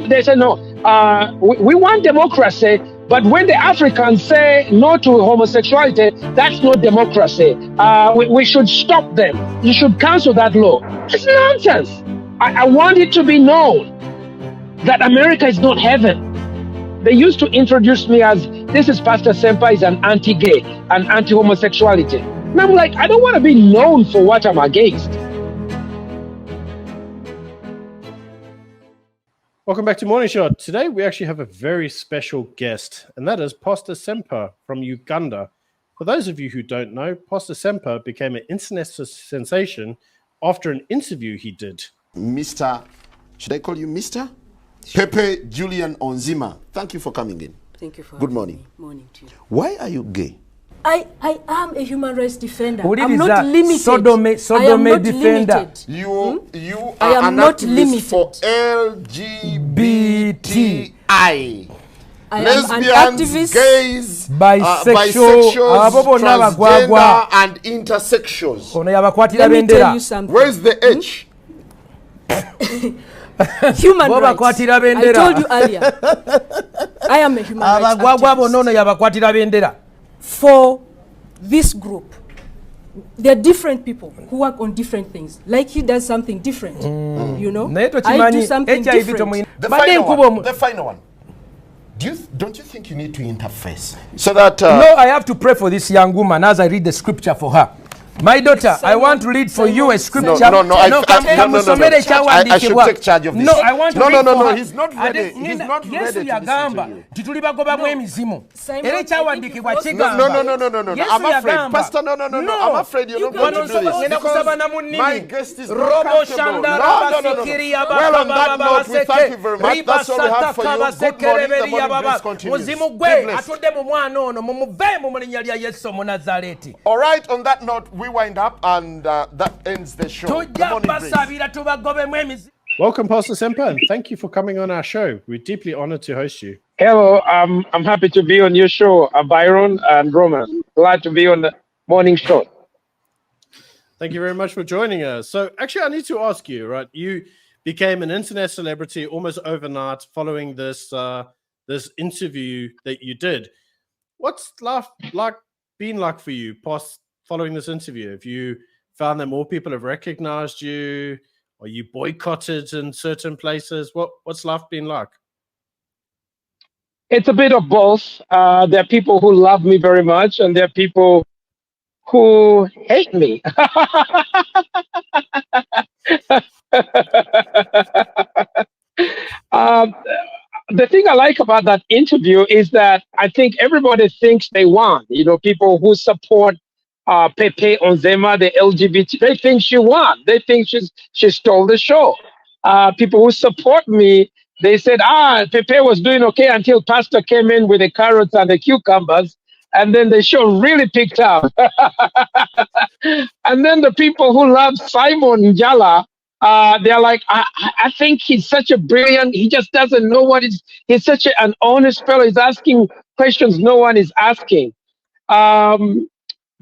They say, no, we want democracy, but when the Africans say no to homosexuality, that's not democracy. We should stop them. You should cancel that law. It's nonsense. I want it to be known that America is not heaven. They used to introduce me as, this is Pastor Ssempa is an anti-gay, an anti-homosexuality. And I'm like, I don't want to be known for what I'm against. Welcome back to Morning Shot. Today we actually have a very special guest, and that is Pastor Ssempa from Uganda. For those of you who don't know, Pastor Ssempa became an internet sensation after an interview he did. Mr. Should I call you Mr.? Pepe Julian Onzima. Thank you for coming in. Thank you for Good morning. Morning to you. Why are you gay? I am a human rights defender. What I'm is not that? limited. Sodome I am not defender. limited. You I are am an not activist limited. for LGBTI. I am an Lesbians, activist, gays, Bisexual, transgender, and intersexuals. Let me tell you something. Where's the H? Human rights. I told you earlier. I am a human rights activist. For this group, there are different people who work on different things. Like he does something different, you know. I do something different. The final one. Don't you think you need to interface so that? No, I have to pray for this young woman as I read the scripture for her. My daughter, I want to read for you a scripture. No. I should take charge of this. No, I want to read for her. He's not ready. He's not ready to listen to you. No. I'm afraid, Pastor. No. I'm afraid you're not going to do this because my guest is not comfortable. No. Well, on that note, we thank you very much. That's all we have for you. Good morning. The morning continues. All right. On that note, we wind up, and that ends the show. The morning breeze. Welcome, Pastor Ssempa, and thank you for coming on our show. We're deeply honored to host you. Hello, I'm happy to be on your show, Byron and Roman. Glad to be on the morning show. Thank you very much for joining us. So actually, I need to ask you, right? You became an internet celebrity almost overnight following this this interview that you did. What's life been like for you following this interview? Have you found that more people have recognized you? Are you boycotted in certain places? What's life been like? It's a bit of both. There are people who love me very much, and there are people who hate me. The thing I like about that interview is that I think everybody thinks they won. You know, people who support Pepe Onzima, the LGBT, they think she won. They think she stole the show. People who support me, they said, Pepe was doing okay until Pastor came in with the carrots and the cucumbers, and then the show really picked up. And then the people who love Simon Njala, they're like, I think he's such a brilliant, he just doesn't know he's such an honest fellow. He's asking questions no one is asking.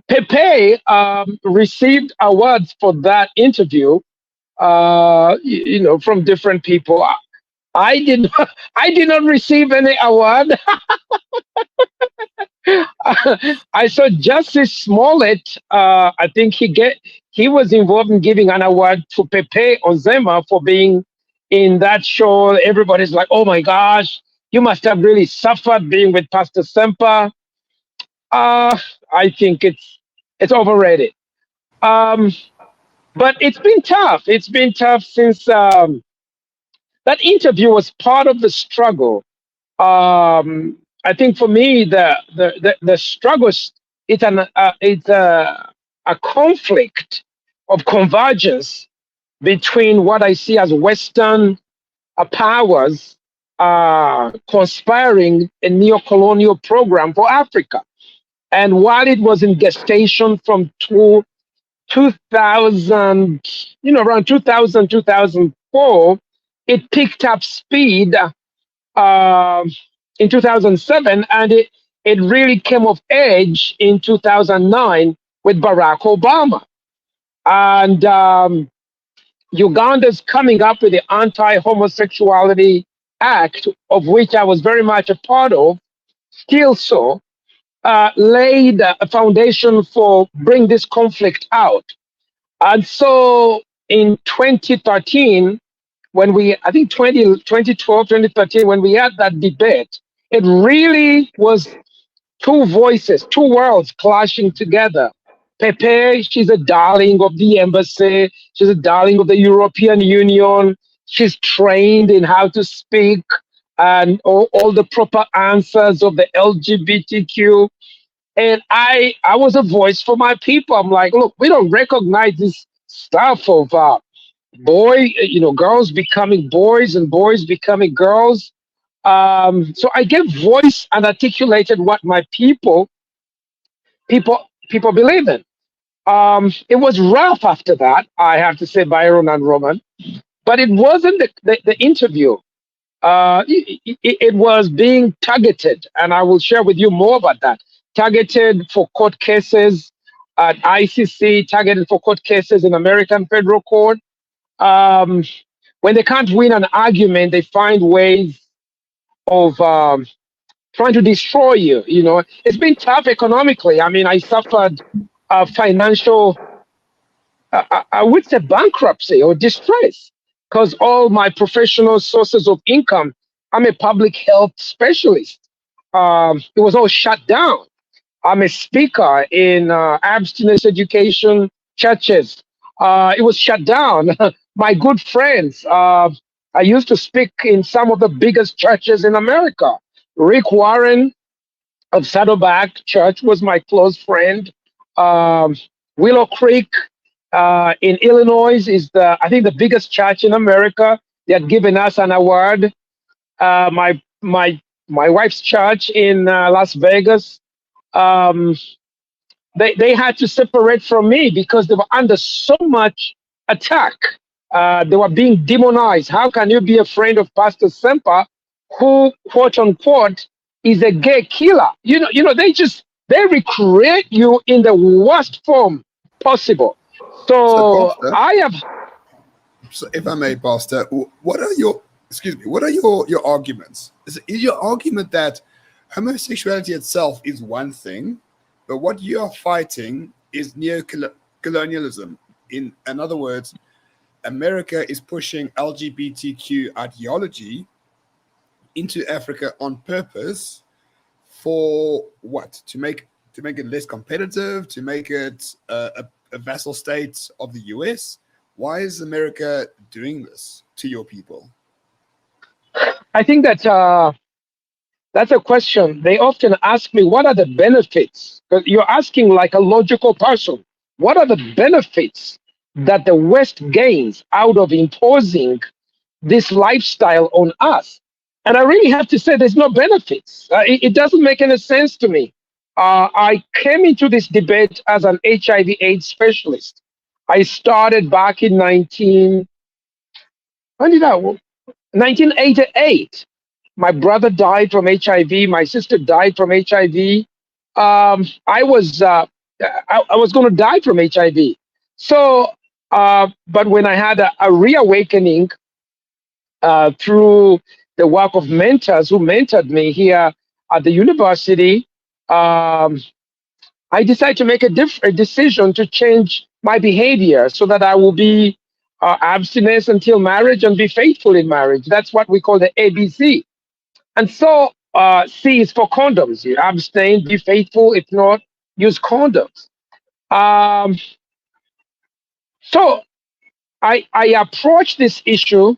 Pepe received awards for that interview, from different people. I did not receive any award. I saw Justice Smollett. I think he was involved in giving an award to Pepe Onzima for being in that show. Everybody's like, "Oh my gosh, you must have really suffered being with Pastor Ssempa." I think it's overrated. But it's been tough. It's been tough since that interview was part of the struggle. I think for me, the struggle it's a conflict of convergence between what I see as Western powers conspiring a neo-colonial program for Africa. And while it was in gestation from 2000, around 2000, 2004, it picked up speed in 2007, and it really came of age in 2009 with Barack Obama. And Uganda's coming up with the anti-homosexuality act, of which I was very much a part of, still so, laid a foundation for bring this conflict out. And so in 2013, when I think 2012, 2013, when we had that debate, it really was two voices, two worlds clashing together. Pepe, she's a darling of the embassy. She's a darling of the European Union. She's trained in how to speak and all the proper answers of the LGBTQ. And I was a voice for my people. I'm like, look, we don't recognize this stuff of girls becoming boys and boys becoming girls. So I gave voice and articulated what my people believe in. It was rough after that, I have to say, Byron and Roman, but it wasn't the interview. It was being targeted, and I will share with you more about that. Targeted for court cases at ICC, targeted for court cases in American federal court. When they can't win an argument, they find ways of trying to destroy you. You know, it's been tough economically. I mean, I suffered financial, I would say, bankruptcy or distress, because all my professional sources of income, I'm a public health specialist. It was all shut down. I'm a speaker in abstinence education churches. It was shut down. My good friends, I used to speak in some of the biggest churches in America. Rick Warren of Saddleback Church was my close friend. Willow Creek in Illinois is I think the biggest church in America. They had given us an award. My wife's church in Las Vegas, they had to separate from me because they were under so much attack. They were being demonized. How can you be a friend of Pastor Ssempa, who, quote unquote, is a gay killer? You know, they recreate you in the worst form possible. So Pastor, I have. So if I may, Pastor, what are your arguments? Is your argument that homosexuality itself is one thing, but what you are fighting is neo-colonialism? In other words, America is pushing LGBTQ ideology into Africa on purpose for what? To make it less competitive, to make it a vassal state of the US? Why is America doing this to your people? I think that that's a question they often ask me. What are the benefits? You're asking like a logical person. What are the benefits that the West gains out of imposing this lifestyle on us? And I really have to say there's no benefits. It doesn't make any sense to me. I came into this debate as an HIV/AIDS specialist. I started back in 1988. My brother died from HIV. My sister died from HIV. I was going to die from HIV. So, but when I had a reawakening through the work of mentors who mentored me here at the university, I decided to make a decision to change my behavior so that I will be abstinence until marriage and be faithful in marriage. That's what we call the ABC. And so C is for condoms. You abstain, be faithful. If not, use condoms. So I approach this issue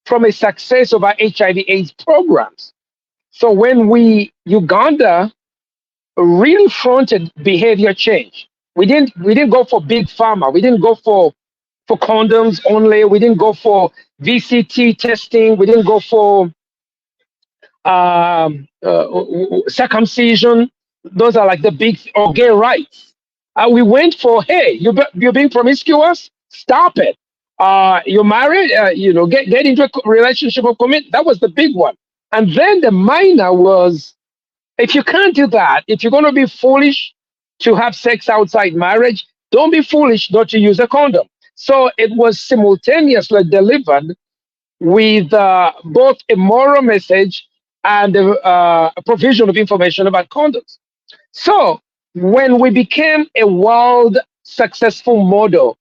from a success of our HIV/AIDS programs. So when Uganda really fronted behavior change, we didn't go for big pharma. We didn't go for condoms only. We didn't go for VCT testing. We didn't go for circumcision. Those are like the big, or gay rights. We went for, hey, you're being promiscuous? Stop it. You're married? Get into a relationship of commitment. That was the big one. And then the minor was, if you can't do that, if you're going to be foolish to have sex outside marriage, don't be foolish not to use a condom. So it was simultaneously delivered with both a moral message and a provision of information about condoms. So when we became a world successful model,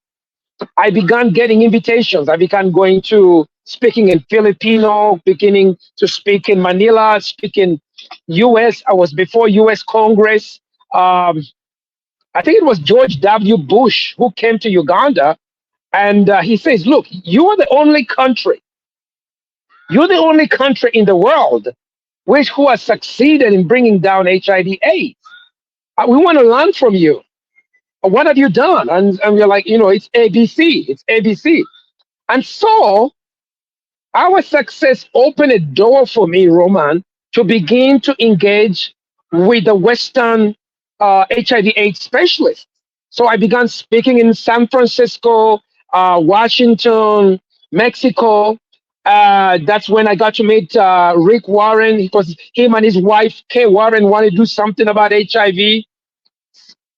I began getting invitations. I began going to speaking in Filipino, beginning to speak in Manila, speak in US. I was before US Congress. I think it was George W. Bush who came to Uganda, and he says, look, you're the only country in the world who has succeeded in bringing down HIV/AIDS. We want to learn from you. What have you done? And we're like, it's ABC. It's ABC. And so our success opened a door for me, Roman, to begin to engage with the Western HIV/AIDS specialists. So I began speaking in San Francisco, Washington, Mexico. That's when I got to meet Rick Warren, because him and his wife, Kay Warren, wanted to do something about HIV.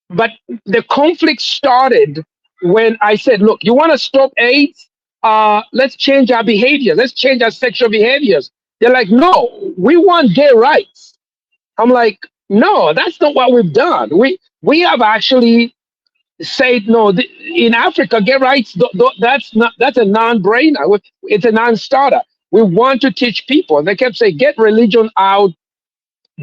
But the conflict started when I said, look, you want to stop AIDS? Let's change our behavior. Let's change our sexual behaviors. They're like, no, we want gay rights. I'm like, no, that's not what we've done. We have actually said, no, in Africa, gay rights, that's a non-brainer. It's a non-starter. We want to teach people. They kept saying, get religion out.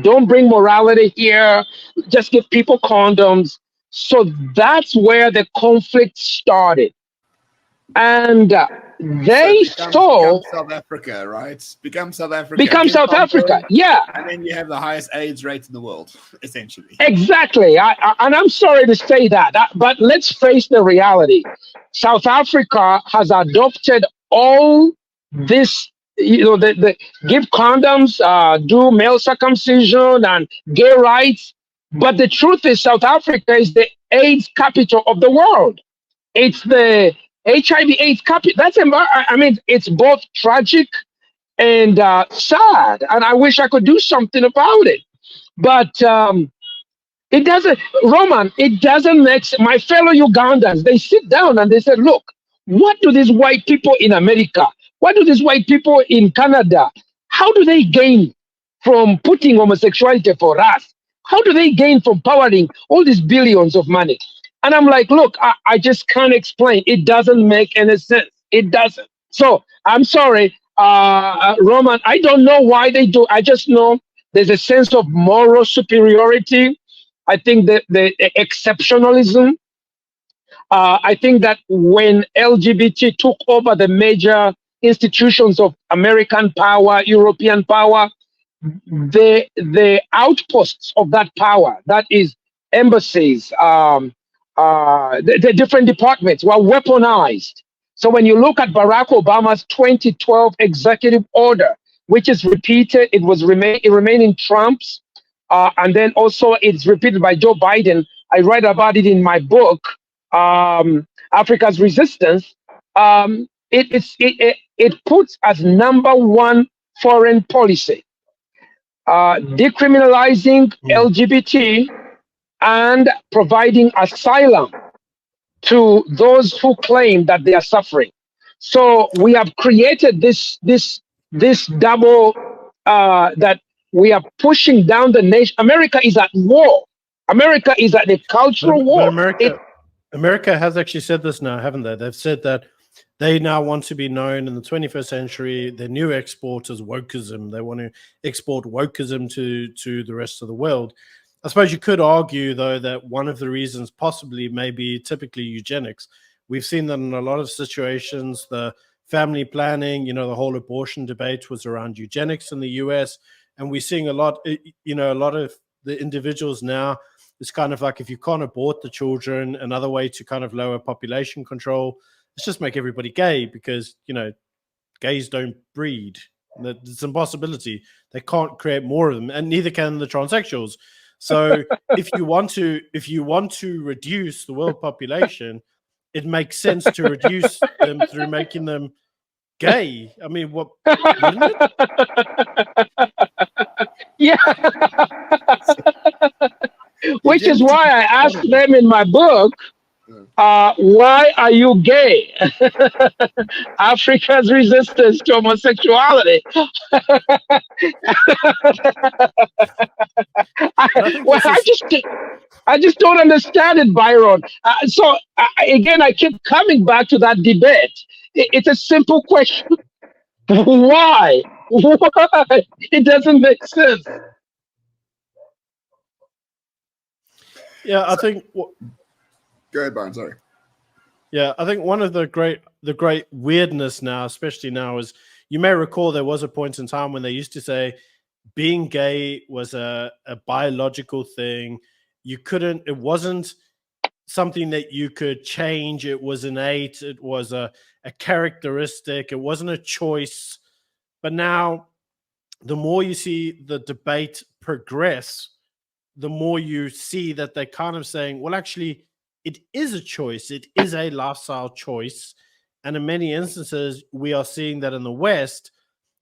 Don't bring morality here. Just give people condoms. So that's where the conflict started. And they saw become South Africa, right? Become South Africa. Become South Africa, yeah. And then you have the highest AIDS rate in the world, essentially. Exactly. And I'm sorry to say that, but let's face the reality. South Africa has adopted all this, the give condoms, do male circumcision and gay rights. But the truth is, South Africa is the AIDS capital of the world. It's the HIV/AIDS capital. It's both tragic and sad. And I wish I could do something about it. But it doesn't, Roman, it doesn't make sense. My fellow Ugandans, they sit down and they said, look, what do these white people in America, what do these white people in Canada, how do they gain from putting homosexuality for us? How do they gain from powering all these billions of money? And I'm like, look, I just can't explain. It doesn't make any sense. It doesn't. So I'm sorry, Roman, I don't know why they do. I just know there's a sense of moral superiority. I think that the exceptionalism. I think that when LGBT took over the major institutions of American power, European power, the outposts of that power, that is embassies, the different departments, were weaponized. So when you look at Barack Obama's 2012 executive order, which is repeated, it remained in Trump's, and then also it's repeated by Joe Biden. I write about it in my book, Africa's Resistance. It puts as number one foreign policy decriminalizing LGBT and providing asylum to those who claim that they are suffering. So we have created this double that we are pushing down the nation. America is at war. America is at a cultural war. America has actually said this now, haven't they? They've said that they now want to be known in the 21st century. Their new export is wokeism. They want to export wokeism to the rest of the world. I suppose you could argue, though, that one of the reasons possibly may be typically eugenics. We've seen that in a lot of situations. The family planning, the whole abortion debate was around eugenics in the US. And we're seeing a lot of the individuals now. It's kind of like, if you can't abort the children, another way to kind of lower population control, let's just make everybody gay, because, gays don't breed. It's an impossibility. They can't create more of them, and neither can the transsexuals. So if you want to reduce the world population, it makes sense to reduce them through making them gay. I mean, what? Wouldn't it? Yeah. Which is why I asked them in my book, why are you gay? Africa's resistance to homosexuality. I just don't understand it, Byron. Again, I keep coming back to that debate. It's a simple question. Why? Why? It doesn't make sense. Yeah, I think. Go ahead, Byron. Sorry. Yeah, I think one of the great weirdness now, especially now, is you may recall there was a point in time when they used to say being gay was a biological thing. You couldn't. It wasn't something that you could change. It was innate. It was a characteristic. It wasn't a choice. But now, the more you see the debate progress, the more you see that they're kind of saying, well, actually, it is a choice. It is a lifestyle choice. And in many instances, we are seeing that in the West,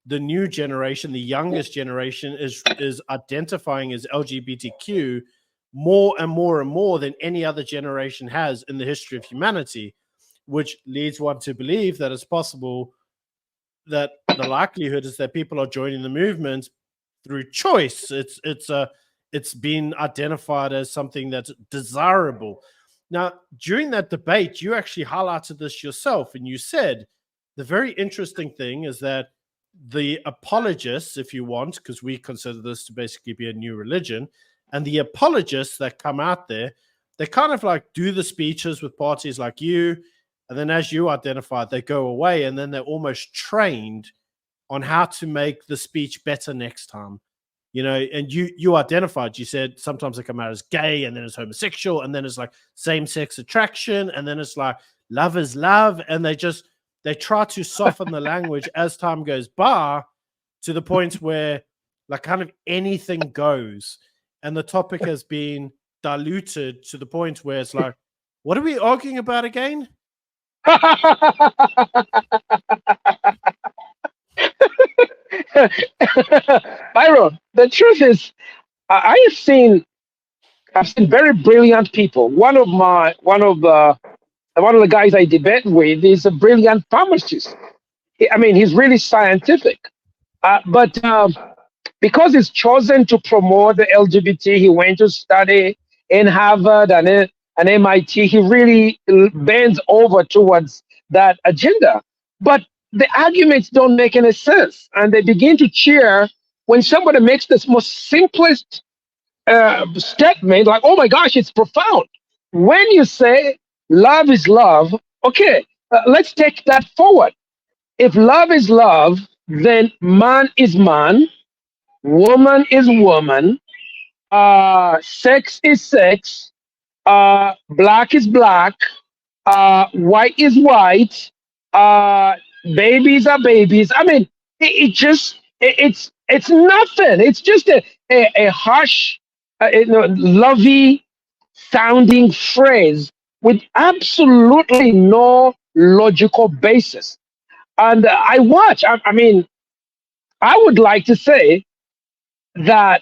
the new generation, the youngest generation, is identifying as LGBTQ more and more and more than any other generation has in the history of humanity, which leads one to believe that it's possible that the likelihood is that people are joining the movement through choice. It's been identified as something that's desirable. Now, during that debate, you actually highlighted this yourself, and you said the very interesting thing is that the apologists, if you want, because we consider this to basically be a new religion, and the apologists that come out there, they kind of like do the speeches with parties like you, and then as you identified, they go away, and then they're almost trained on how to make the speech better next time. You know, and you identified, you said sometimes they come out as gay, and then it's homosexual, and then it's like same-sex attraction, and then it's like love is love, and they try to soften the language as time goes by to the point where like kind of anything goes, and the topic has been diluted to the point where it's like, what are we arguing about again? Byron, the truth is, I've seen very brilliant people. One of the guys I debate with is a brilliant pharmacist. I mean, he's really scientific, but because he's chosen to promote the LGBT, he went to study in Harvard and MIT. He really bends over towards that agenda, but the arguments don't make any sense, and they begin to cheer when somebody makes this most simplest statement, like, "Oh my gosh, it's profound." When you say love is love, okay, let's take that forward. If love is love, then man is man, woman is woman, sex is sex, black is black, white is white, babies are babies. I mean, it's nothing. It's just a harsh, lovey sounding phrase with absolutely no logical basis. And I mean, I would like to say that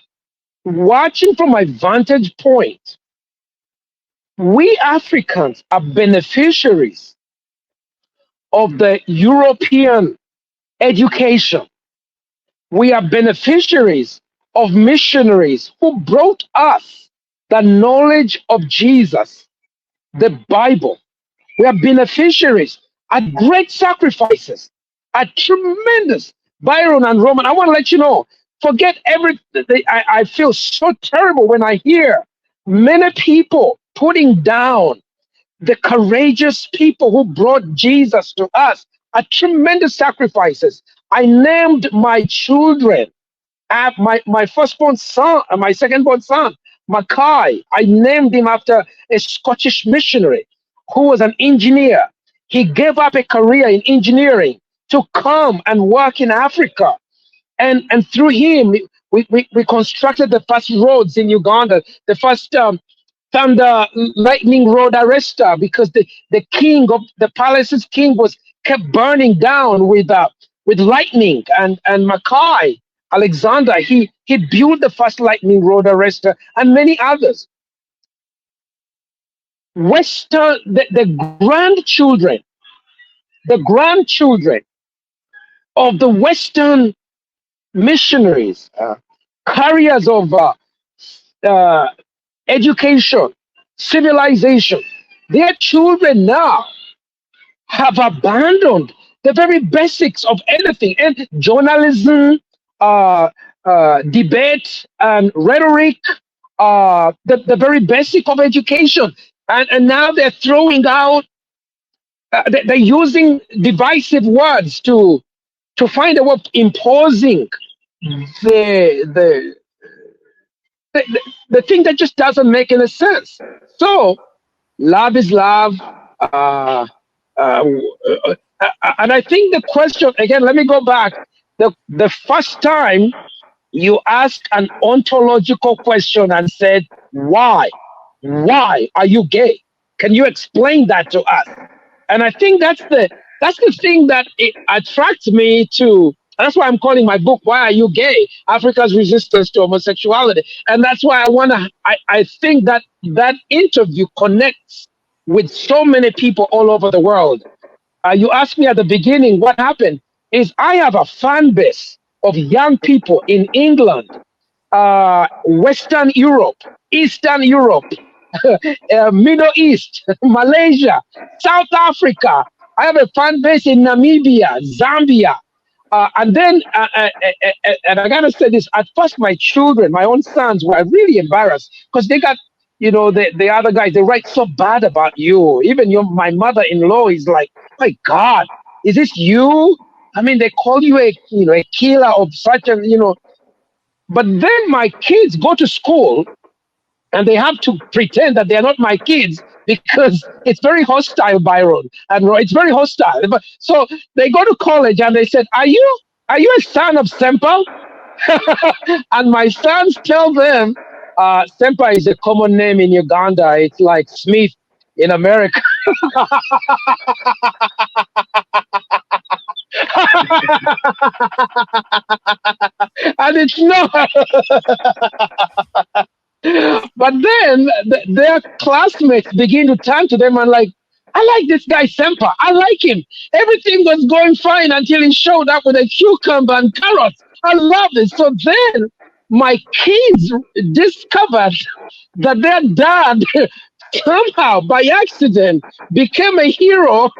watching from my vantage point, we Africans are beneficiaries of the European education. We are beneficiaries of missionaries who brought us the knowledge of Jesus, the Bible. We are beneficiaries at great sacrifices, at tremendous. Byron and Roman, I want to let you know, forget everything. I feel so terrible when I hear many people putting down the courageous people who brought Jesus to us at tremendous sacrifices. I named my children, my firstborn son, my secondborn son, Mackay. I named him after a Scottish missionary who was an engineer. He gave up a career in engineering to come and work in Africa. And through him, we constructed the first roads in Uganda, the first thunder lightning road arrester, because the king of the palace's king was kept burning down with lightning. And Mackay, Alexander, he built the first lightning road arrester and many others. Western, the grandchildren of the Western missionaries, carriers of education, civilization, their children now have abandoned the very basics of anything, and journalism, debate, and rhetoric, the very basic of education. And now they're throwing out, they're using divisive words to find a way of imposing the, the thing that just doesn't make any sense. So, love is love. And I think the question, again, let me go back. The first time you ask an ontological question and said, why? Why are you gay? Can you explain that to us? And I think that's the thing that it attracts me to. That's why I'm calling my book, Why Are You Gay? Africa's Resistance to Homosexuality. And that's why I think that interview connects with so many people all over the world. You asked me at the beginning what happened. Is I have a fan base of young people in England, Western Europe, Eastern Europe, Middle East, Malaysia, South Africa. I have a fan base in Namibia, Zambia. And then, and I gotta say this, at first my children, my own sons, were really embarrassed because they got, the other guys, they write so bad about you. Even my mother-in-law is like, my God, is this you? I mean, they call you a killer of such a, But then my kids go to school and they have to pretend that they're not my kids because it's very hostile, Byron. And it's very hostile. But so they go to college and they said, Are you a son of Ssempa? And my sons tell them, Ssempa is a common name in Uganda. It's like Smith in America. And it's not. But then their classmates begin to turn to them and like, I like this guy Ssempa. I like him. Everything was going fine until he showed up with a cucumber and carrots. I love it. So then my kids discovered that their dad somehow by accident became a hero.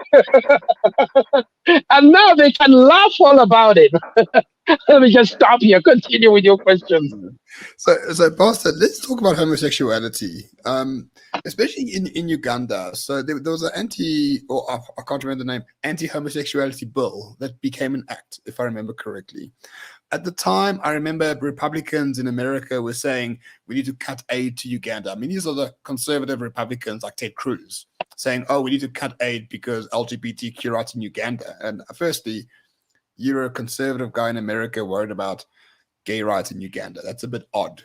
And now they can laugh all about it. Let me just stop here. Continue with your questions. So Pastor, let's talk about homosexuality, especially in Uganda. So there was an I can't remember the name, anti-homosexuality bill that became an act, if I remember correctly. At the time, I remember Republicans in America were saying we need to cut aid to Uganda. I mean, these are the conservative Republicans like Ted Cruz saying, oh, we need to cut aid because LGBTQ rights in Uganda. And firstly, you're a conservative guy in America worried about gay rights in Uganda. That's a bit odd.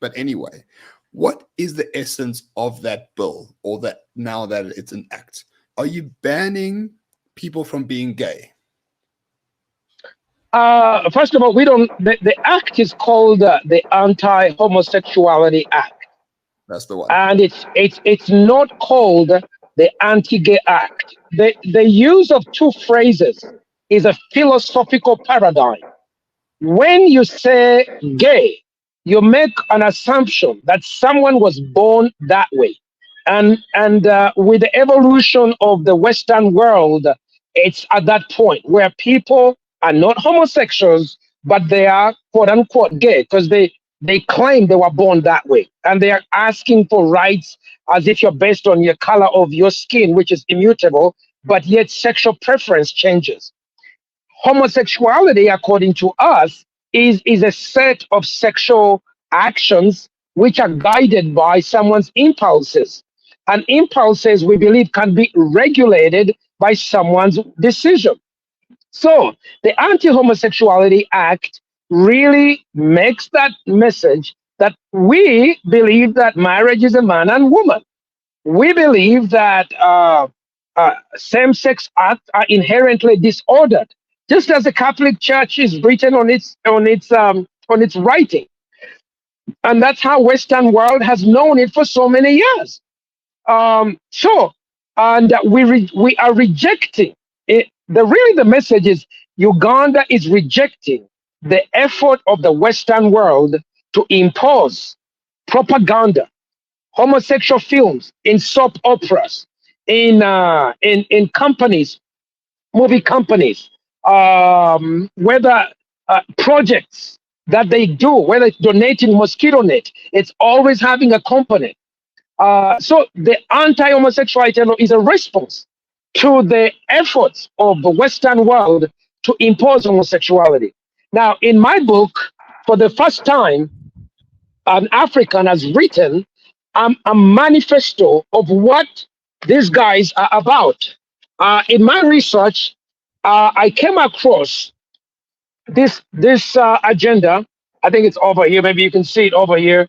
But anyway, what is the essence of that bill, or that now that it's an act? Are you banning people from being gay? First of all, the act is called the Anti-Homosexuality Act. That's the one. And it's not called the Anti-Gay Act. The use of two phrases is a philosophical paradigm. When you say gay, you make an assumption that someone was born that way. And with the evolution of the Western world, it's at that point where people are not homosexuals, but they are quote unquote gay because they claim they were born that way. And they are asking for rights as if you're based on your color of your skin, which is immutable, but yet sexual preference changes. Homosexuality, according to us, is a set of sexual actions which are guided by someone's impulses. And impulses, we believe, can be regulated by someone's decision. So the Anti-Homosexuality Act really makes that message that we believe that marriage is a man and woman. We believe that same-sex acts are inherently disordered, just as the Catholic Church is written on its writing. And that's how Western world has known it for so many years. We are rejecting it. The message is Uganda is rejecting the effort of the Western world to impose propaganda, homosexual films in soap operas, in companies, movie companies, whether projects that they do, whether it's donating mosquito net, it's always having a component. So the anti-homosexuality law is a response to the efforts of the Western world to impose homosexuality. Now, in my book, for the first time, an African has written a manifesto of what these guys are about. In my research, I came across this agenda. I think it's over here. Maybe you can see it over here.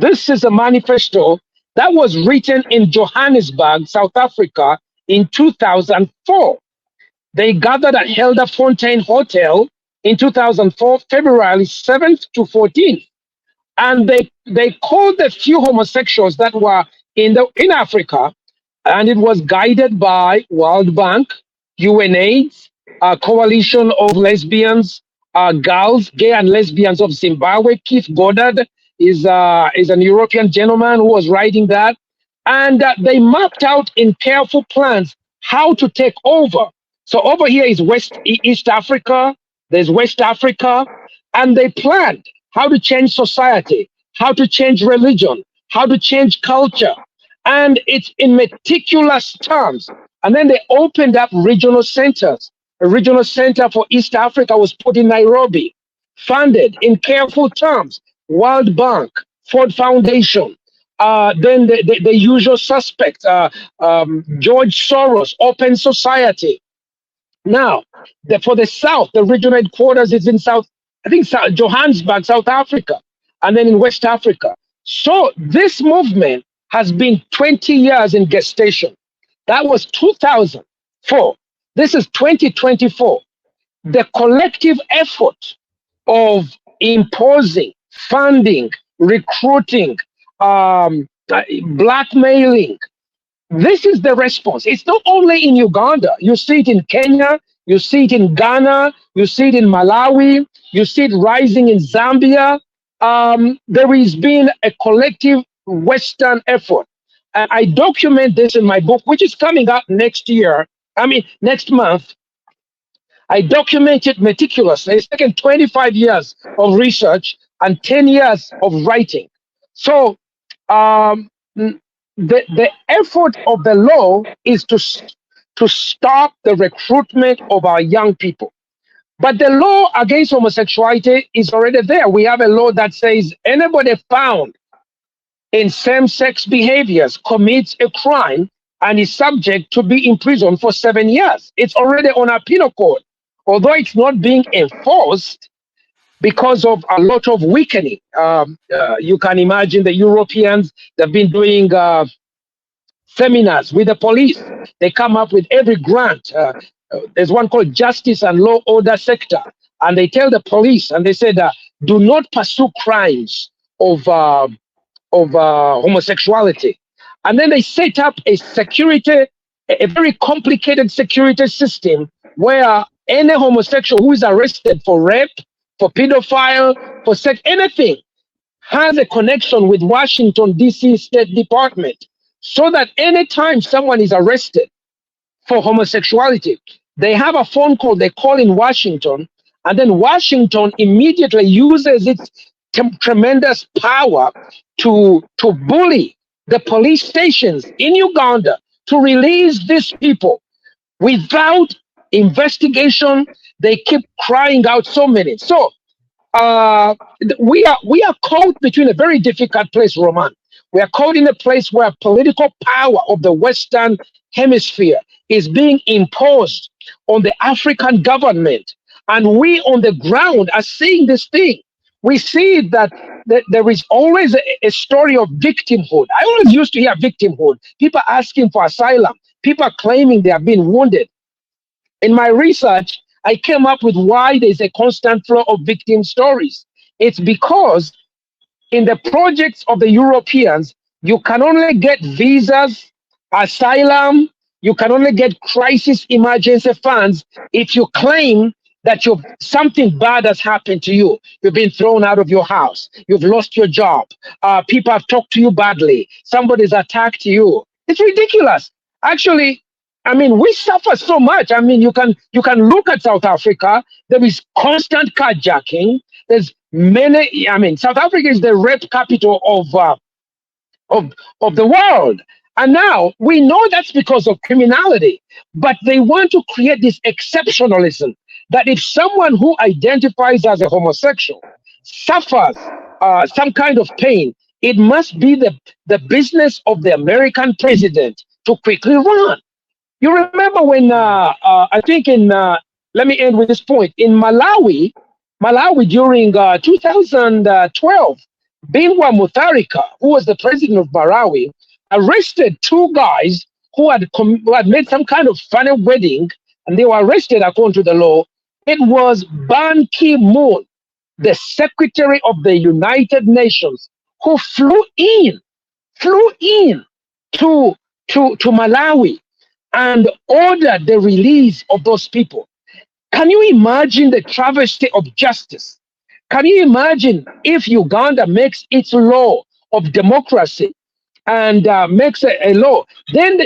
This is a manifesto that was written in Johannesburg, South Africa, in 2004. They gathered at Helderfontein Hotel in 2004, February 7th to 14th. And they called the few homosexuals that were in Africa, and it was guided by World Bank, UNAIDS, Coalition of Lesbians, Girls, Gay and Lesbians of Zimbabwe. Keith Goddard is an European gentleman who was writing that. And they mapped out in careful plans how to take over. So over here is East Africa, there's West Africa, and they planned how to change society, how to change religion, how to change culture. And it's in meticulous terms. And then they opened up regional centers. A regional center for East Africa was put in Nairobi, funded in careful terms. World Bank, Ford Foundation, then the usual suspects, George Soros, Open Society. Now, for the South, the regional headquarters is in Johannesburg, South Africa, and then in West Africa. So this movement has been 20 years in gestation. That was 2004. This is 2024. The collective effort of imposing, funding, recruiting, blackmailing. This is the response. It's not only in Uganda. You see it in Kenya, you see it in Ghana, you see it in Malawi, you see it rising in Zambia. There has been a collective Western effort. I document this in my book, which is coming out next month. I document it meticulously. It's taken 25 years of research and 10 years of writing. So the effort of the law is to stop the recruitment of our young people. But the law against homosexuality is already there. We have a law that says anybody found in same-sex behaviors commits a crime and is subject to be imprisoned for 7 years. It's already on our penal code, although it's not being enforced because of a lot of weakening. You can imagine the Europeans, they've been doing seminars with the police. They come up with every grant. There's one called Justice and Law Order Sector. And they tell the police, and they said, do not pursue crimes of homosexuality. And then they set up a very complicated security system where any homosexual who is arrested for rape, for pedophile, for sex, anything, has a connection with Washington, D.C. State Department, so that anytime someone is arrested for homosexuality, they have a phone call, they call in Washington, and then Washington immediately uses its tremendous power to bully the police stations in Uganda to release these people without investigation. They keep crying out so many. So we are caught between a very difficult place, Roman. We are caught in a place where political power of the Western Hemisphere is being imposed on the African government. And we on the ground are seeing this thing. We see that there is always a story of victimhood. I always used to hear victimhood. People asking for asylum. People claiming they have been wounded. In my research, I came up with why there's a constant flow of victim stories. It's because in the projects of the Europeans, You can only get visas, asylum. You can only get crisis emergency funds if you claim that something bad has happened to you. You've been thrown out of your house. You've lost your job. People have talked to you badly. Somebody's attacked you. It's ridiculous. Actually, I mean, we suffer so much. I mean, you can look at South Africa. There is constant carjacking. There's many. I mean, South Africa is the rape capital of the world. And now we know that's because of criminality, but they want to create this exceptionalism that if someone who identifies as a homosexual suffers some kind of pain, it must be the business of the American president to quickly run. You remember when I think let me end with this point. In Malawi during 2012, Bingwa Mutharika, who was the president of Malawi, arrested two guys who had made some kind of funny wedding, and they were arrested according to the law. It was Ban Ki-moon, the Secretary of the United Nations, who flew in to Malawi and ordered the release of those people. Can you imagine the travesty of justice? Can you imagine if Uganda makes its law of democracy and makes a law? Then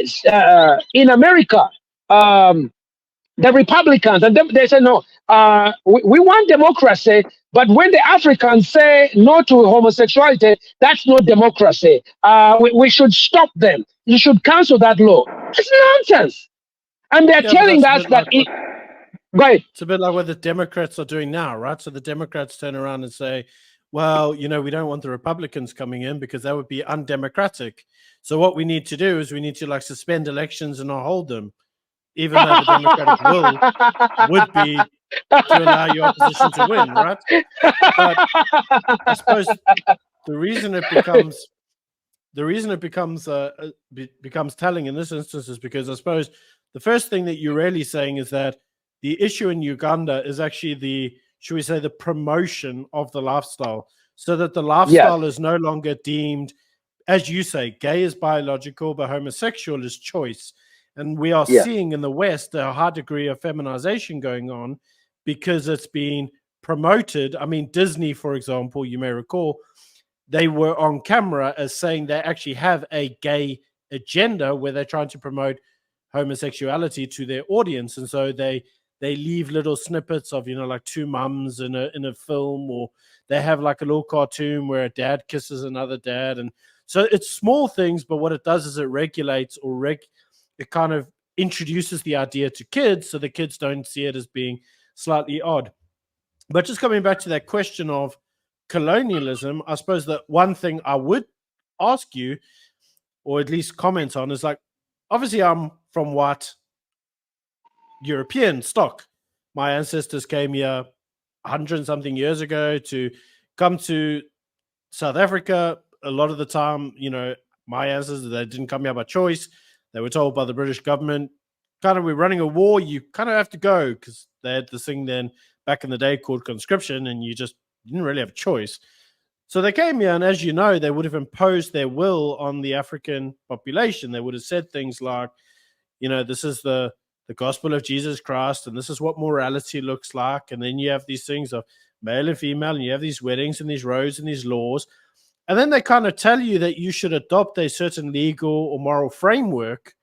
in America, the Republicans, and they say, no, we want democracy, but when the Africans say no to homosexuality, that's not democracy. We should stop them. You should cancel that law. It's nonsense. And they're telling us that go ahead. It's a bit like what the Democrats are doing now, right? So the Democrats turn around and say, well, we don't want the Republicans coming in because that would be undemocratic. So what we need to do is we need to suspend elections and not hold them, even though the Democratic will would be to allow your opposition to win, right? But I suppose the reason it becomes telling in this instance is because I suppose the first thing that you're really saying is that the issue in Uganda is actually should we say, the promotion of the lifestyle, so that the lifestyle is no longer deemed, as you say, gay is biological, but homosexual is choice. And we are seeing in the West a high degree of feminization going on because it's being promoted. I mean, Disney, for example, you may recall, they were on camera as saying they actually have a gay agenda where they're trying to promote homosexuality to their audience. And so they leave little snippets of, like two mums in a film, or they have like a little cartoon where a dad kisses another dad. And so it's small things, but what it does is it regulates it kind of introduces the idea to kids so the kids don't see it as being slightly odd. But just coming back to that question of colonialism, I suppose that one thing I would ask you, or at least comment on, is obviously I'm from white European stock. My ancestors came here 100-something years ago to come to South Africa. A lot of the time, my ancestors, they didn't come here by choice. They were told by the British government, we're running a war, you kind of have to go, because they had this thing then back in the day called conscription, and you just didn't really have a choice. So they came here, and as you know, they would have imposed their will on the African population. They would have said things like, this is the gospel of Jesus Christ, and this is what morality looks like. And then you have these things of male and female, and you have these weddings and these roads and these laws. And then they kind of tell you that you should adopt a certain legal or moral framework,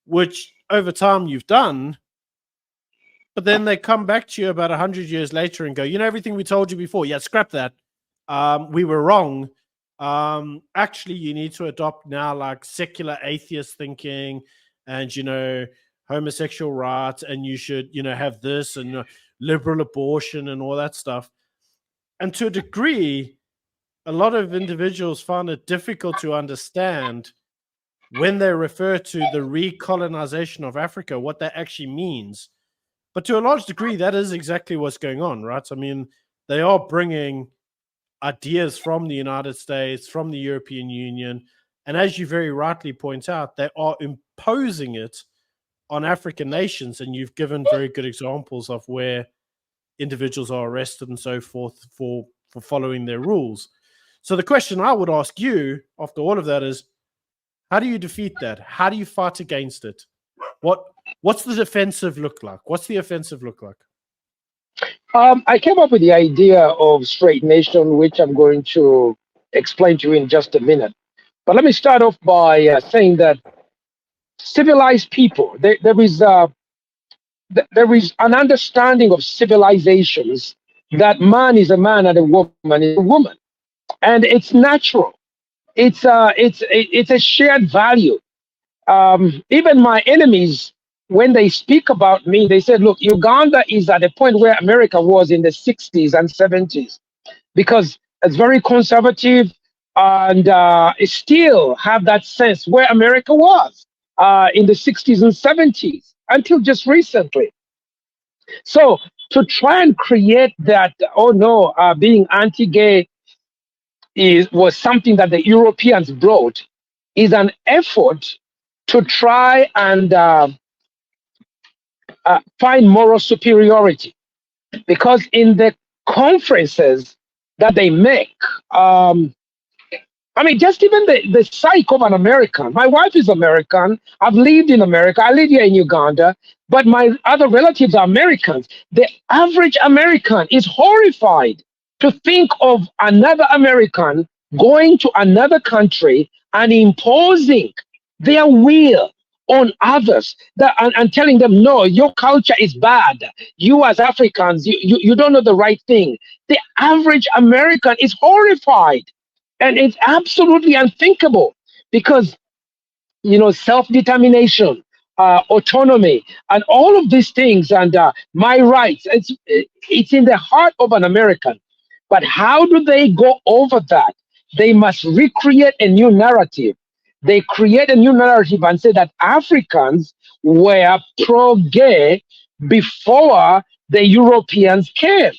which over time you've done. But then they come back to you about 100 years later and go, everything we told you before, scrap that. We were wrong. Actually, you need to adopt now secular atheist thinking and, homosexual rights, and you should, have this and liberal abortion and all that stuff. And to a degree, a lot of individuals find it difficult to understand when they refer to the recolonization of Africa, what that actually means. But to a large degree, that is exactly what's going on, right? I mean, they are bringing ideas from the United States, from the European Union, and as you very rightly point out, they are imposing it on African nations, and you've given very good examples of where individuals are arrested and so forth for following their rules. So the question I would ask you after all of that is, how do you defeat that? How do you fight against it? What's the defensive look like? What's the offensive look like? I came up with the idea of straight nation, which I'm going to explain to you in just a minute. But let me start off by saying that civilized people, there is an understanding of civilizations that man is a man and a woman is a woman, and it's natural. It's a shared value. Even my enemies, when they speak about me, they said, look, Uganda is at a point where America was in the 60s and 70s, because it's very conservative and it still have that sense where America was in the 60s and 70s until just recently. So to try and create that, oh no, being anti-gay was something that the Europeans brought, is an effort to try and find moral superiority. Because in the conferences that they make, just even the psyche of an American. My wife is American. I've lived in America. I live here in Uganda, but my other relatives are Americans. The average American is horrified to think of another American going to another country and imposing their will on others and telling them, no, your culture is bad. You as Africans, you don't know the right thing. The average American is horrified. And it's absolutely unthinkable because, self-determination, autonomy, and all of these things, and my rights, it's in the heart of an American. But how do they go over that? They must recreate a new narrative. They create a new narrative and say that Africans were pro-gay before the Europeans came.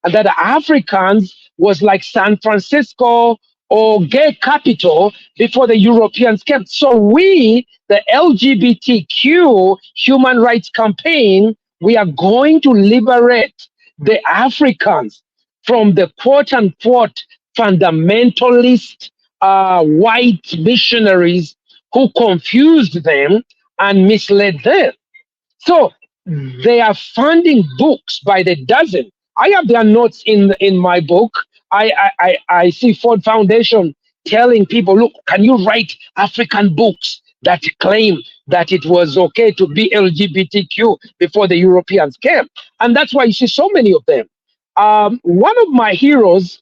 And that Africans was like San Francisco or gay capital before the Europeans came. So we, the LGBTQ human rights campaign, we are going to liberate the Africans from the quote unquote fundamentalist white missionaries who confused them and misled them. So they are funding books by the dozen. I have their notes in my book. I see Ford Foundation telling people, look, can you write African books that claim that it was okay to be LGBTQ before the Europeans came? And that's why you see so many of them. One of my heroes,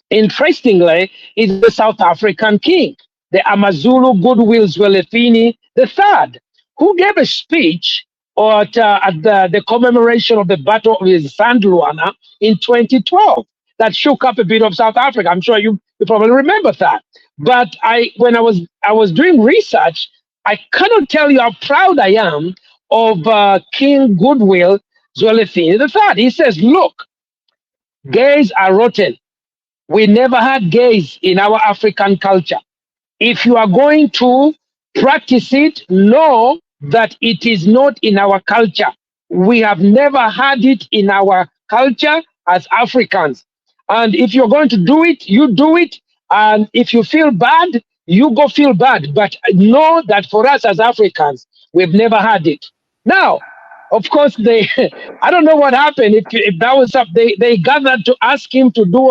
interestingly, is the South African king, the Amazulu Goodwill Zwelithini III, who gave a speech at the commemoration of the Battle of Sandluana in 2012 that shook up a bit of South Africa. I'm sure you probably remember that. But when I was doing research, I cannot tell you how proud I am of King Goodwill Zwelithini III. He says, look, gays are rotten. We never had gays in our African culture. If you are going to practice it, know that it is not in our culture. We have never had it in our culture as Africans. And if you're going to do it, you do it. And if you feel bad, you go feel bad. But know that for us as Africans, we've never had it. Now, of course, I don't know what happened. If that was up, they gathered to ask him to do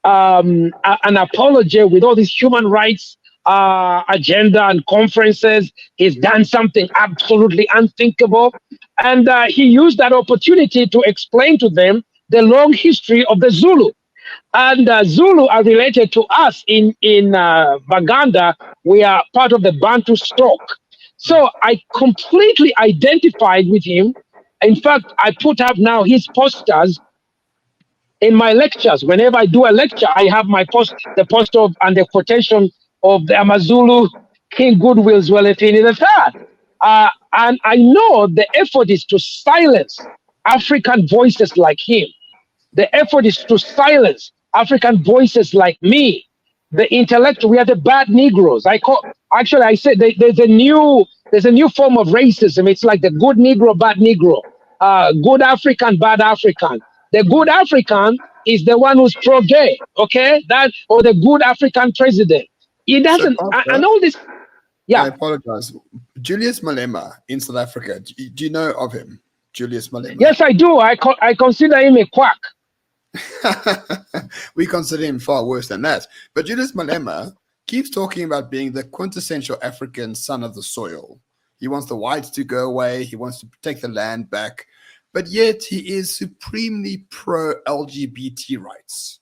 an apology with all these human rights agenda and conferences. He's done something absolutely unthinkable. And he used that opportunity to explain to them the long history of the Zulu. And Zulu are related to us in Baganda. We are part of the Bantu stock. So I completely identified with him. In fact, I put up now his posters in my lectures. Whenever I do a lecture, I have the poster and the quotation of the Amazulu King Goodwill Zwelithini III. And I know the effort is to silence African voices like him. The effort is to silence African voices like me, the intellectual. We are the bad Negroes. I said there's a new form of racism. It's like the good Negro, bad Negro, good African, bad African. The good African is the one who's pro-gay, okay? That or the good African president. He doesn't, and all this. Yeah. I apologize. Julius Malema in South Africa. Do you know of him, Julius Malema? Yes, I do. I consider him a quack. We consider him far worse than that. But Julius Malema keeps talking about being the quintessential African son of the soil. He wants the whites to go away. He wants to take the land back. But yet he is supremely pro-LGBT rights.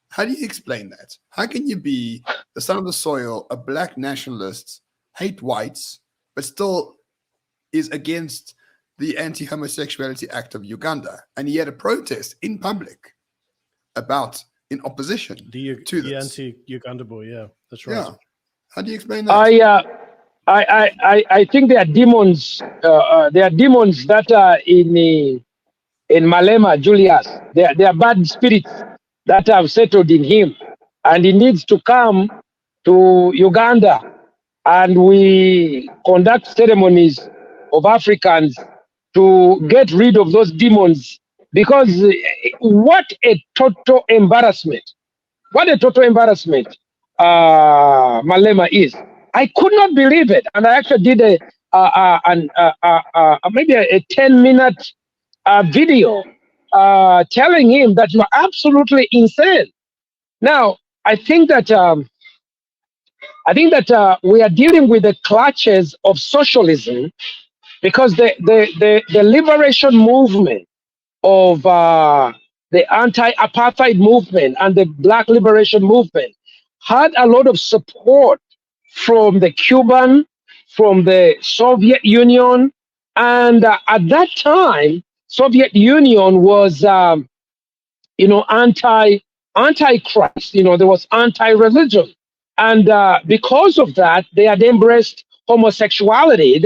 How do you explain that? How can you be the son of the soil, a black nationalist, hate whites, but still is against the Anti-Homosexuality Act of Uganda? And he had a protest in public in opposition to the this. anti-Uganda boy, yeah, that's right. Yeah. How do you explain that? I think there are demons. There are demons that are in Malema, Julius. There are bad spirits that have settled in him, and he needs to come to Uganda, and we conduct ceremonies of Africans to get rid of those demons. Because what a total embarrassment! What a total embarrassment Malema is. I could not believe it, and I actually did maybe a 10-minute video telling him that you are absolutely insane. Now, I think that we are dealing with the clutches of socialism, because the liberation movement of the anti-apartheid movement and the Black liberation movement had a lot of support from the Cuban, from the Soviet Union, and at that time, Soviet Union was, anti-Christ. There was anti-religion, and because of that, they had embraced homosexuality.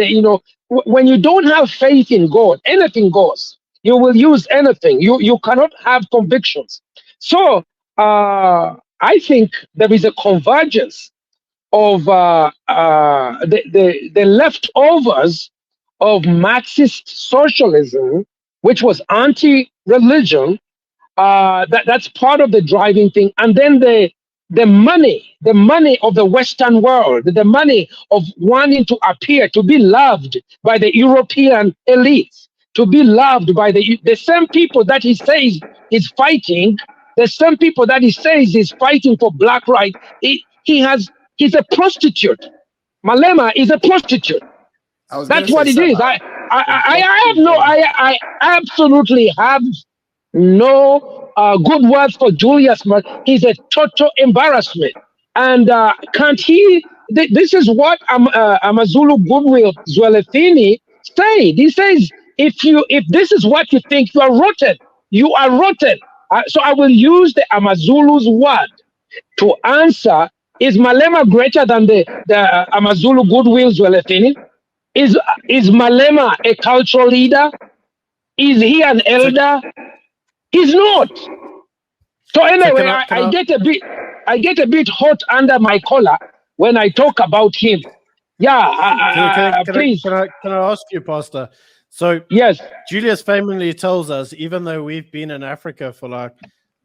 When you don't have faith in God, anything goes. You will use anything. You cannot have convictions. So I think there is a convergence of the leftovers of Marxist socialism, which was anti-religion. That's part of the driving thing. And then the money of the Western world, the money of wanting to appear to be loved by the European elites, to be loved by the same people that he says is fighting, the same people that he says is fighting for black rights. He's a prostitute. Malema is a prostitute. That's what it is. I absolutely have no good words for Julius. He's a total embarrassment. And can't he? This is what Amazulu Goodwill Zwelithini said. He says, if this is what you think, you are rotten. You are rotten. So I will use the Amazulu's word to answer. Is Malema greater than the Amazulu Goodwill Zwelithini? Is Malema a cultural leader? Is he an elder? He's not. So anyway, I get a bit hot under my collar when I talk about him. Yeah, please. Can I ask you, Pastor? So yes, Julius famously tells us, even though we've been in Africa for like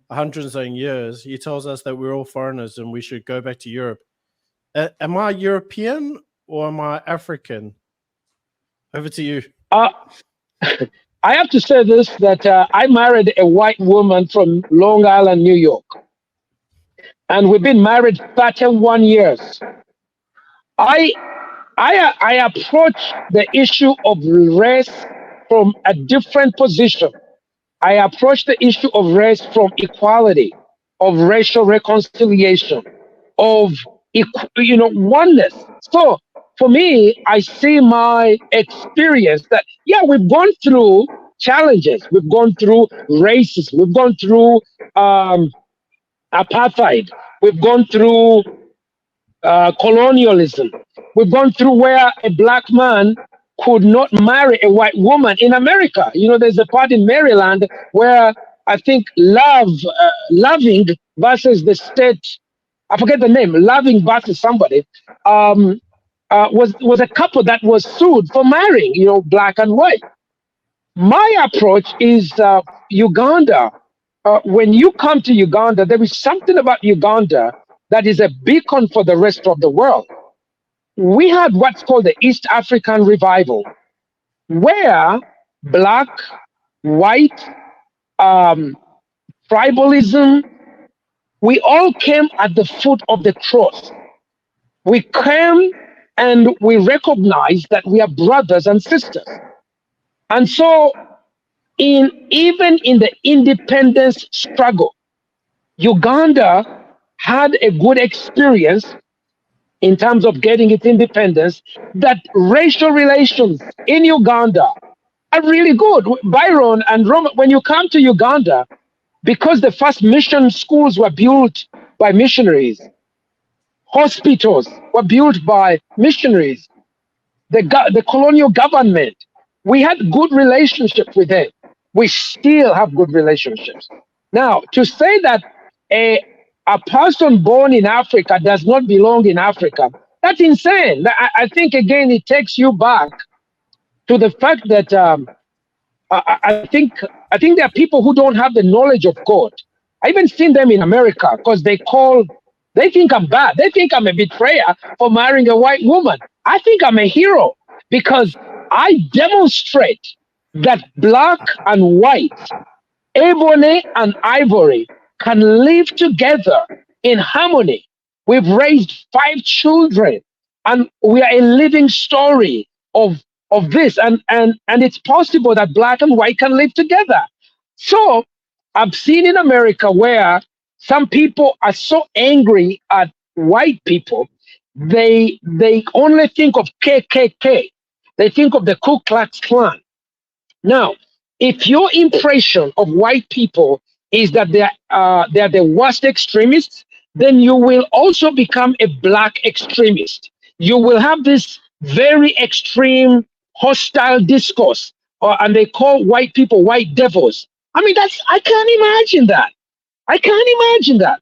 100 and something years, he tells us that we're all foreigners and we should go back to Europe. Am I European or am I African? Over to you. I have to say this, that I married a white woman from Long Island, New York. And we've been married 31 years. I approach the issue of race from a different position. I approach the issue of race from equality, of racial reconciliation, of oneness. So for me, I see my experience that, we've gone through challenges. We've gone through racism. We've gone through apartheid. We've gone through colonialism. We've gone through where a black man could not marry a white woman in America. There's a part in Maryland where I think Loving versus the state, I forget the name, Loving versus somebody, was a couple that was sued for marrying, black and white. My approach is Uganda. when you come to Uganda, there is something about Uganda that is a beacon for the rest of the world. We had what's called the East African Revival, where black, white, tribalism, we all came at the foot of the cross. We came and we recognized that we are brothers and sisters. And so, even in the independence struggle, Uganda had a good experience in terms of getting its independence, that racial relations in Uganda are really good. Byron and Roma, when you come to Uganda, because the first mission schools were built by missionaries, hospitals were built by missionaries, the colonial government, we had good relationships with them. We still have good relationships. Now, to say that a person born in Africa does not belong in Africa, that's insane. I think, again, it takes you back to the fact that I think there are people who don't have the knowledge of God. I even seen them in America because they think I'm bad. They think I'm a betrayer for marrying a white woman. I think I'm a hero because I demonstrate that black and white, ebony and ivory can live together in harmony. We've raised 5 children, and we are a living story of this, and it's possible that black and white can live together. So I've seen in America where some people are so angry at white people, they only think of KKK. They think of the Ku Klux Klan. Now, if your impression of white people is that they're the worst extremists, then you will also become a black extremist. You will have this very extreme hostile discourse, and they call white people white devils. I mean, I can't imagine that. I can't imagine that.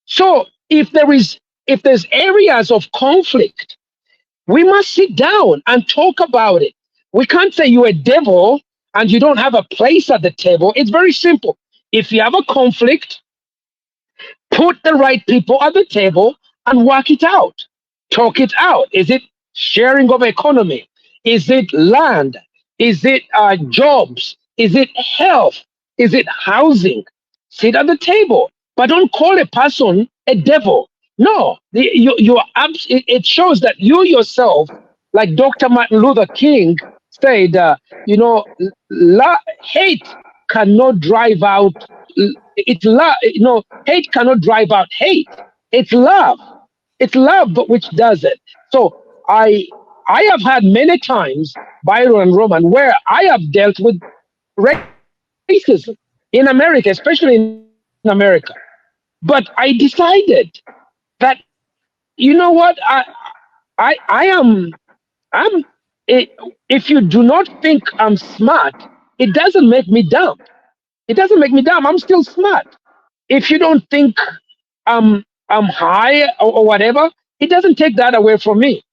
So if there's areas of conflict, we must sit down and talk about it. We can't say you're a devil and you don't have a place at the table. It's very simple. If you have a conflict, put the right people at the table and work it out. Talk it out. Is it sharing of economy? Is it land? Is it jobs? Is it health? Is it housing? Sit at the table, but don't call a person a devil. No, it shows that you yourself, like Dr. Martin Luther King said, hate cannot drive out. Hate cannot drive out hate. It's love. It's love, but which does it. So I have had many times, Byron and Roman, where I have dealt with racism in America, especially in America. But I decided that, you know what, if you do not think I'm smart, it doesn't make me dumb. It doesn't make me dumb. I'm still smart. If you don't think I'm high or whatever, it doesn't take that away from me.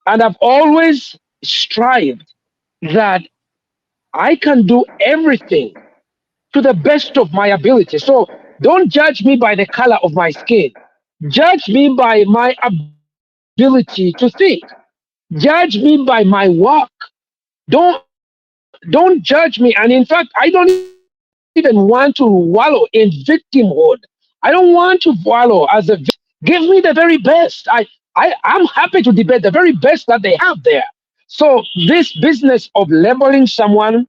And I've always strived that I can do everything to the best of my ability. So don't judge me by the color of my skin. Judge me by my ability to think. Judge me by my work. Don't judge me. And in fact, I don't even want to wallow in victimhood. I don't want to wallow as a victim. Give me the very best. I'm happy to debate the very best that they have there. So this business of labeling someone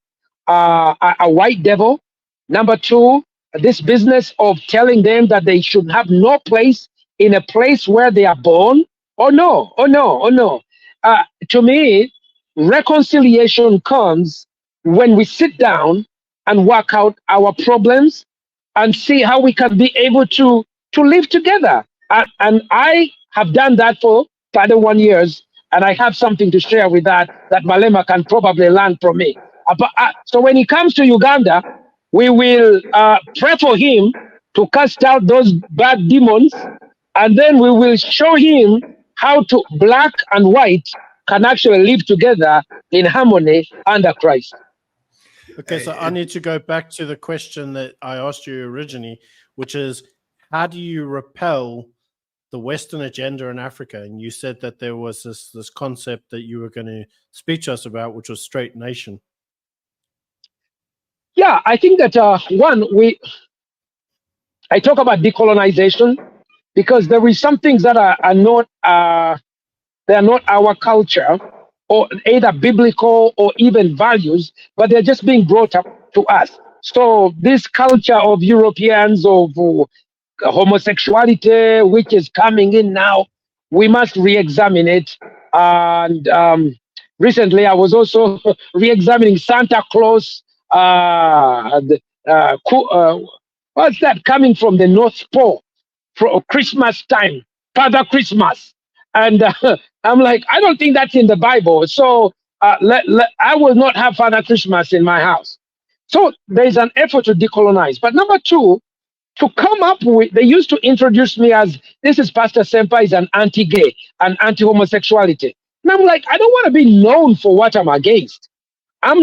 a white devil, number 2, this business of telling them that they should have no place in a place where they are born. Oh no. To me, reconciliation comes when we sit down and work out our problems and see how we can be able to live together. And I have done that for 31 years, and I have something to share with that Malema can probably learn from me. So when he comes to Uganda, we will pray for him to cast out those bad demons, and then we will show him how to black and white can actually live together in harmony under Christ. Okay, so I need to go back to the question that I asked you originally, which is, how do you repel the Western agenda in Africa? And you said that there was this concept that you were going to speak to us about, which was straight nation. Yeah, I think that I talk about decolonization because there is some things that are not they are not our culture, or either biblical or even values, but they're just being brought up to us. So this culture of Europeans of homosexuality, which is coming in now, we must re-examine it. And recently, I was also re-examining Santa Claus. What's that coming from the North Pole for Christmas time, Father Christmas? And I'm like, I don't think that's in the Bible. So I will not have Father Christmas in my house. So there's an effort to decolonize. But number two, to come up with, they used to introduce me as, this is Pastor Ssempa, is an anti-gay, an anti-homosexuality. And I'm like, I don't want to be known for what I'm against. I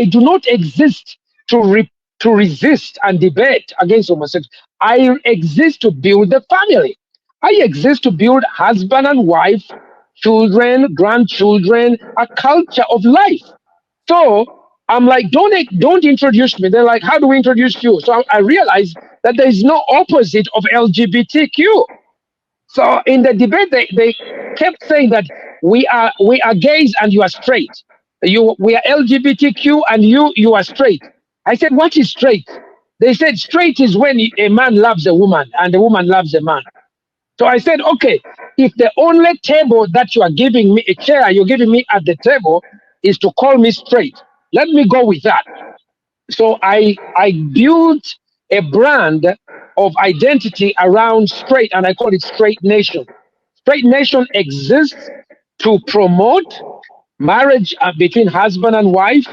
do not exist to resist and debate against homosexuality. I exist to build the family. I exist to build husband and wife, children, grandchildren, a culture of life. So I'm like, don't introduce me. They're like, how do we introduce you? So I realized that there is no opposite of LGBTQ. So in the debate, they kept saying that we are gays and you are straight. We are LGBTQ and you are straight. I said, what is straight? They said straight is when a man loves a woman and a woman loves a man. So I said, okay, if the only table that you are giving me, a chair you're giving me at the table, is to call me straight, let me go with that. So I built a brand of identity around straight, and I call it Straight Nation. Straight Nation exists to promote marriage between husband and wife,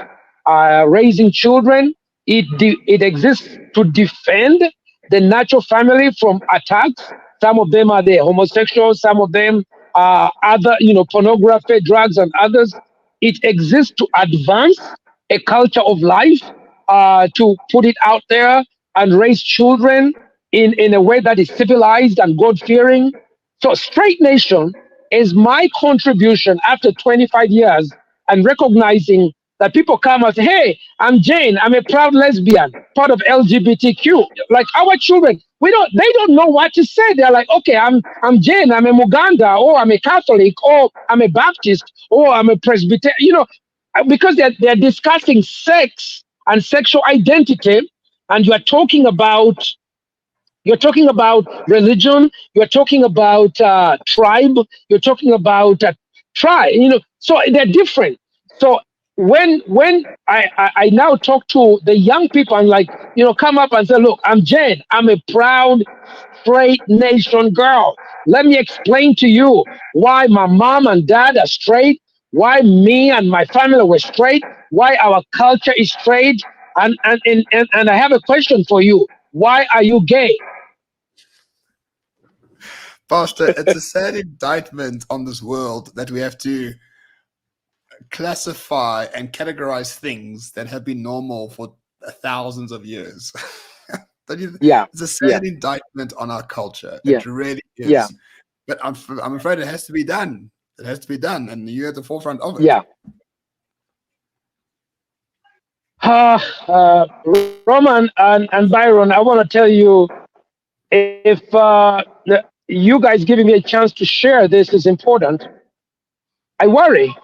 raising children. It exists to defend the natural family from attacks. Some of them are the homosexuals, some of them are other, pornography, drugs, and others. It exists to advance a culture of life, to put it out there and raise children in a way that is civilized and God-fearing. So Straight Nation is my contribution after 25 years and recognizing that people come and say, hey, I'm Jane, I'm a proud lesbian, part of LGBTQ. Like our children, they don't know what to say. They're like, okay, I'm Jane, I'm a Uganda, or I'm a Catholic, or I'm a Baptist, or I'm a Presbyterian, because they're discussing sex and sexual identity, and you're talking about religion, you're talking about tribe, you're talking about so they're different. So when I now talk to the young people, I'm like, come up and say, look, I'm Jane, I'm a proud Straight Nation girl. Let me explain to you why my mom and dad are straight, why me and my family were straight, why our culture is straight, and I have a question for you. Why are you gay? Pastor, it's a sad indictment on this world that we have to classify and categorize things that have been normal for thousands of years. Yeah, it's a sad indictment on our culture. Yeah. It really is. Yeah. But I'm afraid it has to be done. It has to be done, and you're at the forefront of it. Yeah. Roman and Byron, I want to tell you, if you guys giving me a chance to share this is important. I worry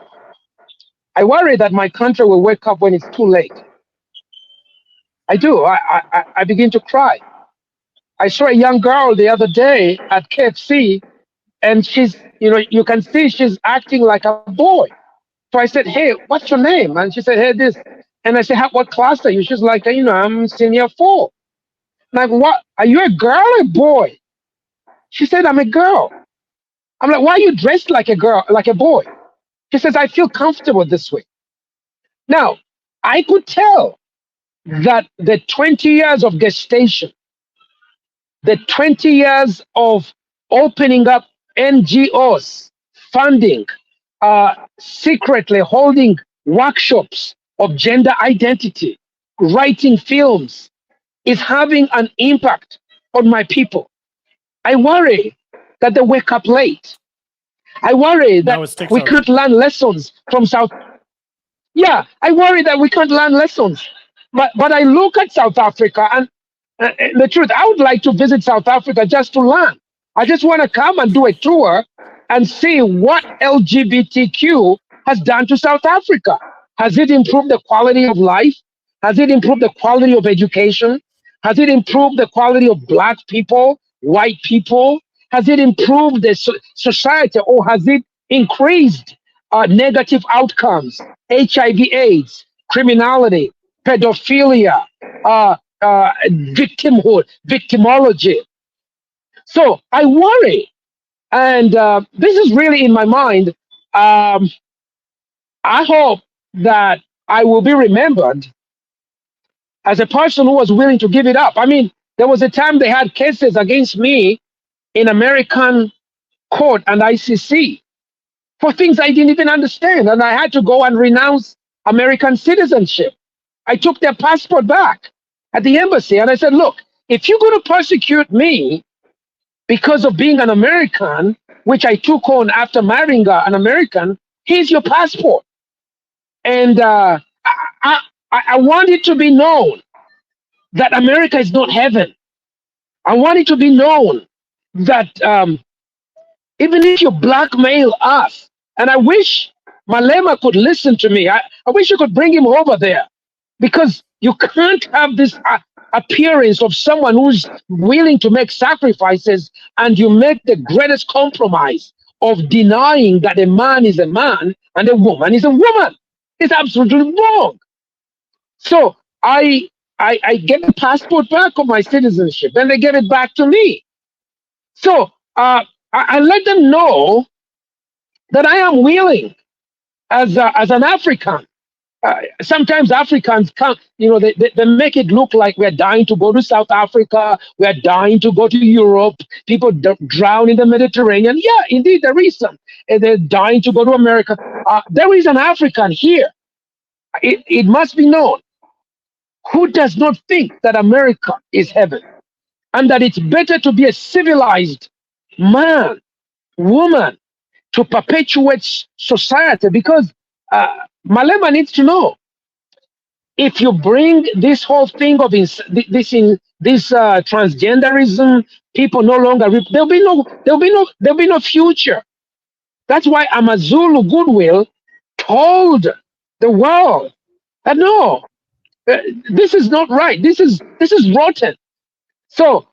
that my country will wake up when it's too late. I do. I begin to cry. I saw a young girl the other day at KFC, and she's, you can see she's acting like a boy. So I said, hey, what's your name? And she said, hey, this. And I said, what class are you? She's like, I'm senior 4. I'm like, what? Are you a girl or a boy? She said, I'm a girl. I'm like, why are you dressed like a girl, like a boy? She says, I feel comfortable this way. Now, I could tell that the 20 years of gestation, the 20 years of opening up NGOs, funding, secretly holding workshops of gender identity, writing films, is having an impact on my people. I worry that they wake up late. I worry that we can't learn lessons from South. Yeah, I worry that we can't learn lessons. But I look at South Africa, and the truth, I would like to visit South Africa just to learn. I just want to come and do a tour and see what LGBTQ has done to South Africa. Has it improved the quality of life? Has it improved the quality of education? Has it improved the quality of Black people, white people? Has it improved the society, or has it increased negative outcomes, HIV/AIDS, criminality, pedophilia, victimhood, victimology? So I worry, and this is really in my mind. I hope that I will be remembered as a person who was willing to give it up. I mean, there was a time they had cases against me in American court and ICC for things I didn't even understand, and I had to go and renounce American citizenship. I took their passport back at the embassy, and I said, look, if you're going to persecute me because of being an American, which I took on after marrying an American, here's your passport. And I want it to be known that America is not heaven. I want it to be known that even if you blackmail us, and I wish Malema could listen to me, I wish you could bring him over there, because you can't have this appearance of someone who's willing to make sacrifices, and you make the greatest compromise of denying that a man is a man and a woman is a woman. It's absolutely wrong. So I get the passport back of my citizenship, and they give it back to me. So I let them know that I am willing, as an African. Sometimes Africans can't, they make it look like we're dying to go to South Africa, we're dying to go to Europe, people drown in the Mediterranean. Yeah, indeed, there is some. And they're dying to go to America. There is an African here. It must be known, who does not think that America is heaven, and that it's better to be a civilized man, woman, to perpetuate society. Because Malema needs to know, if you bring this whole thing of this transgenderism, people no longer there'll be no future. That's why Amazulu Goodwill told the world that no, this is not right. This is rotten. So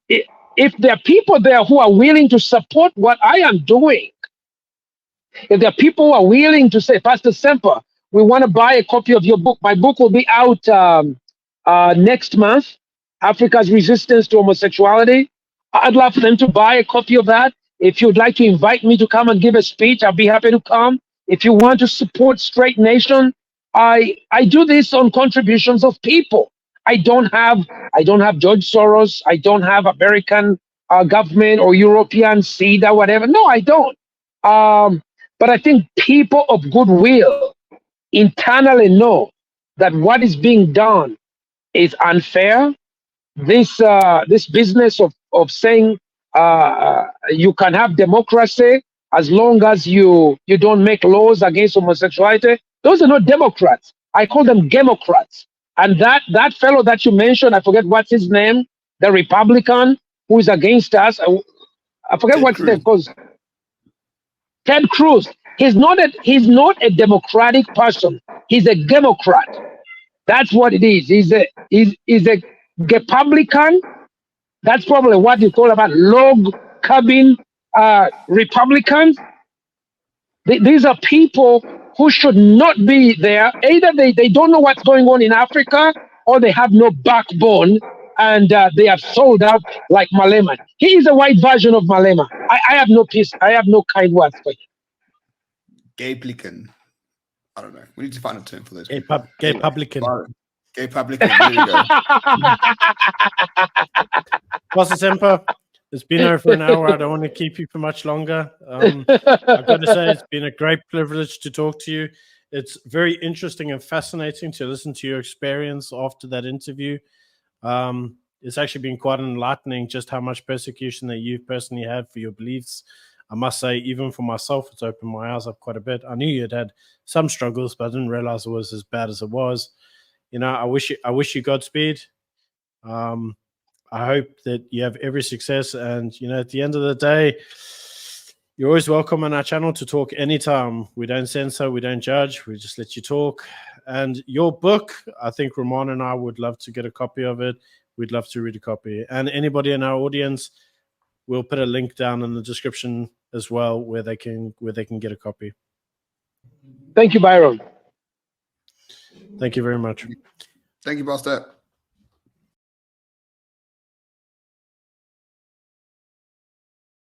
if there are people there who are willing to support what I am doing, if there are people who are willing to say, Pastor Ssempa, we want to buy a copy of your book. My book will be out next month, Africa's Resistance to Homosexuality. I'd love for them to buy a copy of that. If you'd like to invite me to come and give a speech, I'll be happy to come. If you want to support Straight Nation, I do this on contributions of people. I don't have George Soros. I don't have American government or European seed or whatever. No, I don't. But I think people of goodwill internally know that what is being done is unfair. This business of saying you can have democracy as long as you don't make laws against homosexuality, those are not Democrats. I call them Gemocrats. And that fellow that you mentioned, I forget what's his name, the Republican who is against us. I forget what's his name, because Ted Cruz. He's not a democratic person. He's a Democrat. That's what it is. He's a Republican. That's probably what you call about log cabin Republicans. These are people who should not be there. Either they don't know what's going on in Africa, or they have no backbone, and they have sold out like Malema. He is a white version of Malema. I have no peace. I have no kind words for him. Gay-plican. I don't know. We need to find a term for those. Gay publican. Gay publican. There you go. Pastor Ssempa, it's been over an hour. I don't want to keep you for much longer. I've got to say, it's been a great privilege to talk to you. it's very interesting and fascinating to listen to your experience after that interview. It's actually been quite enlightening just how much persecution that you've personally had for your beliefs. I must say, even for myself, it's opened my eyes up quite a bit. I knew you had some struggles, but I didn't realize it was as bad as it was. You know, I wish you Godspeed. I hope that you have every success. And, you know, at the end of the day, you're always welcome on our channel to talk anytime. We don't censor, we don't judge, we just let you talk. And your book, I think Ramon and I would love to get a copy of it. We'd love to read a copy. And anybody in our audience, we'll put a link down in the description as well where they can get a copy. Thank you, Byron. Thank you very much. Thank you, Pastor.